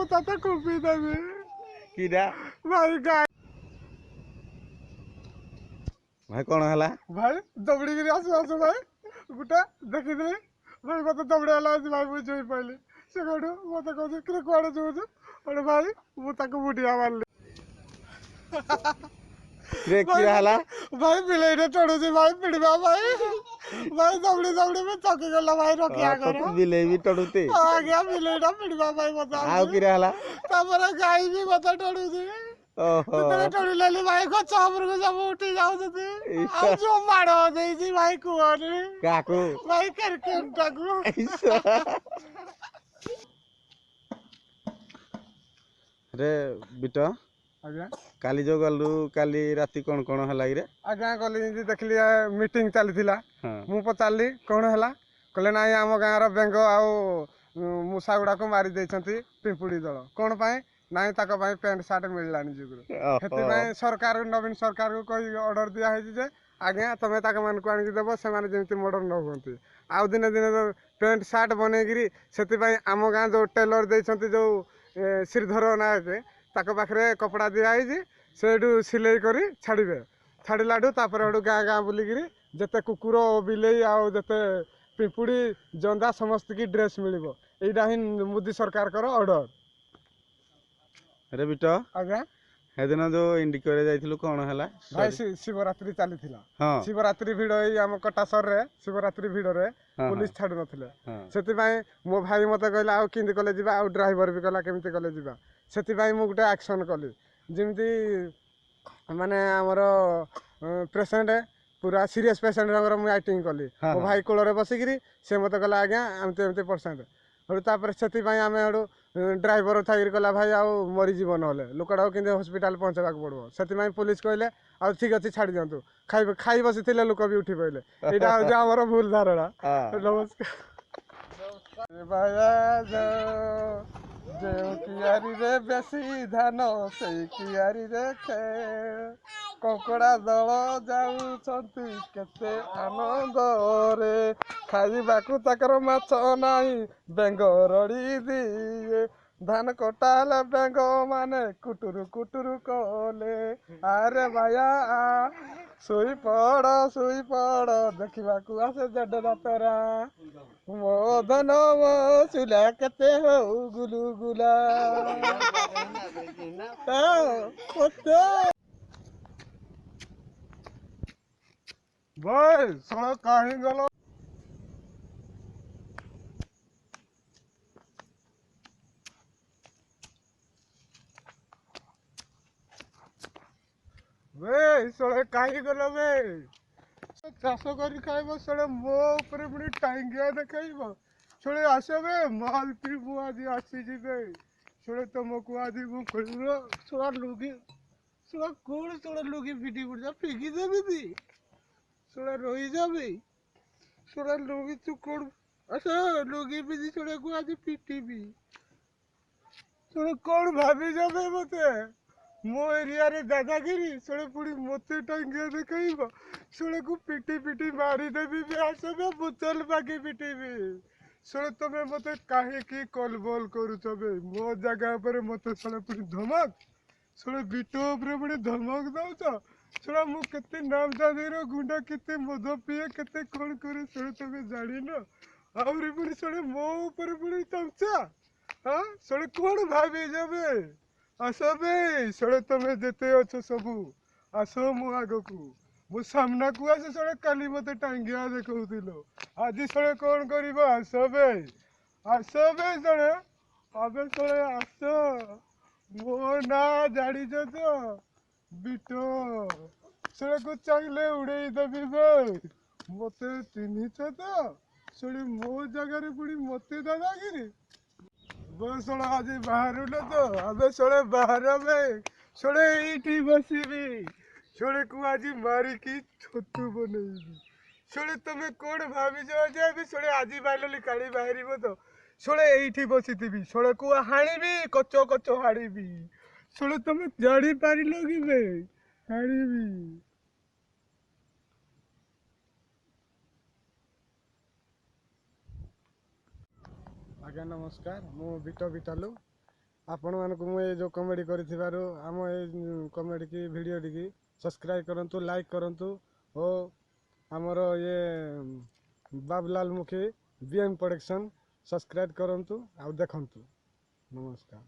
तते कुपी देबी किरा भाई गाय भाई कौन हला भाई दबड़ी गिरी आसु आसु भाई गुटा देखि दे भाई मते दबड़ी आला भाई मुझे जोई पाइली से गडो मते कहू कि कुआडे जोजो अरे भाई मु ताको बुटिया मारली रे भाई किरा हला भाई बिलेडे चढ़ू जी भाई पिड़वा भाई भाई दबड़ी दबड़ी में थक गला भाई रखिया तो करो बिले भी टडुते आ गया बिलेडा पिड़वा भाई बता आउ किरा हला तापर गाय भी मते चढ़ू जी ओहो तेरे टोली लेली भाई को चाबर को सब उठी जाऊ जती आ जो मारो देई जी भाई कुआरे काकू भाई करके टाकू रे बिटा आज्ञा काली जो गलु काली राती कौन हला रे आज्ञा कली जी देखली मीटिंग चलीथिला हां मु पचारली कौन हला कहले नाई आम गाँव बेंग आउ मूषा गुड़ा को मारी देइछंती पिंपुड़ी दल कौन पाए नाई ताक पाए पैंट सार्ट मिललानी जुगुरु हेतिपाई सरकार नवीन सरकार को कही ऑर्डर दिया है जे आज्ञा तमे ताक मान को आनी देबो से माने जेमति मॉडर्न न होंती आउ दिने दिने पैंट सार्ट बनेगिरी सेतिपाई आम गाँ जो टेलर देइछंती जो श्रीधर नायक ताक पाखरे कपड़ा दिया है सेठू सिलाई करी छाड़े छाड़लाठू तापर गाँ गाँ बुलिकी जिते कुकुर बिलेई आउ जिते पिंपुड़ी जंदा समस्त की ड्रेस मिल यहाँ ही मोदी सरकार ऑर्डर रे बिटा आज्ञा हेदिन जो इंडिको रे जाइथिलु कोन हला भाई शिवरात्रि चली हां शिवरात्रि भिड़ आम कटासर रे शिवरात्रि भिड़ रे पुलिस छाड़ू नथिले सेतिबाई मो भाई मते कहला आ किंदी कले जिबा आ ड्राइवर भी कहला केमती कले जिबा सेतिबाई मु गुटे एक्शन कली जेमती माने हमर पेशेंट पूरा सीरियस पेशेंट रंगर मु एक्टिंग कली मो भाई कोल रे बसिगिरी से मते कहला आज्ञा एमती एमती परसेंट हरु तापर सेतिबाई आमे हरु ड्राइवर थाइर कहला भाई आउ मरी जीव नहले लोकड़ा कि हस्पिटाल पहुँचा पड़ो से पुलिस कहले आ ठीक अच्छे छाड़ी दिंतु खाई बसी थे लोक भी उठी पड़े यहाँ हूँ आमर भूल धारणा नमस्कार जो कियारी रे बेसी धान से कियारी रे कंकड़ा दल जाऊँच केते आनंद रे खाइबाकू ताकर माछ नाही बेंगरड़ी दिए धान कटाले बेंग माने कुटुरु कुटुरु कले आरे भाया सुई पड़ देखिबाकू आसे जड रातरा मो धन मो सुला केते हो गुलु गुला भाई सोना कहीं गलो वे सोना कहीं गलो वे चाष कर खाइब सोना मो ऊपर पुणी टांगिया देखाइब सोने आस वे मालती मु आज आसी सोने तुमको आज मुझे सोना लुगी सोना कौन सोना लुगी फिटी पड़ जा फिकी देवी सोना रही जाबे सोना लुगी तू कौन अच्छा लुगी भी सोना को आज पिटी भी सोना कौन भाभी जाबे मते मो एरिया रे दादागिरी सोने पुणी मते टांगिया देखाइब सोने को पिटी पिटी मारी देवी भी आसबे बोतल बागे पिटी भी सोने तमे मते काहे की कॉल बॉल करूछबे मो जगह पर मते सोने पुणी धमक सोने बिटो ऊपर पुणी धमक दउछ सोना मु केते नाम जादीर गुंडा केते मद पिए केते कौन करे सोने तमे जानी न आउरी पुणी सोने मो ऊपर पुणी तमचा हाँ सोने कौन भाभी जाबे आसबे सोने तमे जेते अच्छो सबू आसो मो आगकू मु सामना को आसे सोने काली मते टांगिया देखौतिलो आज सोने कौन करिबो आसबे सोने अबे सोने आसो मो ना जानी तो बिटो सोने को चांगले उड़े देवी भाई मते चिन्हिच तो सोने मो जगह पुणी मते दादागिरी बस सोना आज बाहर न तो अबे सोने बाहर में सोने ये बसबी सोने को आज मारी की छतु बनैबी सोने तुम कौन भाभी जाबी सोने आज बाहर काली बाहर तो सोने ये बसी सोने को हाणीबी कचो कचो हाणीबी सोने तुम जानी पार कि हाणीबी आज्ञा नमस्कार मु बिटो बिटालु आपण मानक मु जो कमेडी करिथिबारु आम ए कमेडी की वीडियो टी सब्सक्राइब करंतु लाइक करंतु ओ हमर ये बाबूलाल मुखी बीएम प्रोडक्शन सब्सक्राइब करंतु आ देखंतु। नमस्कार।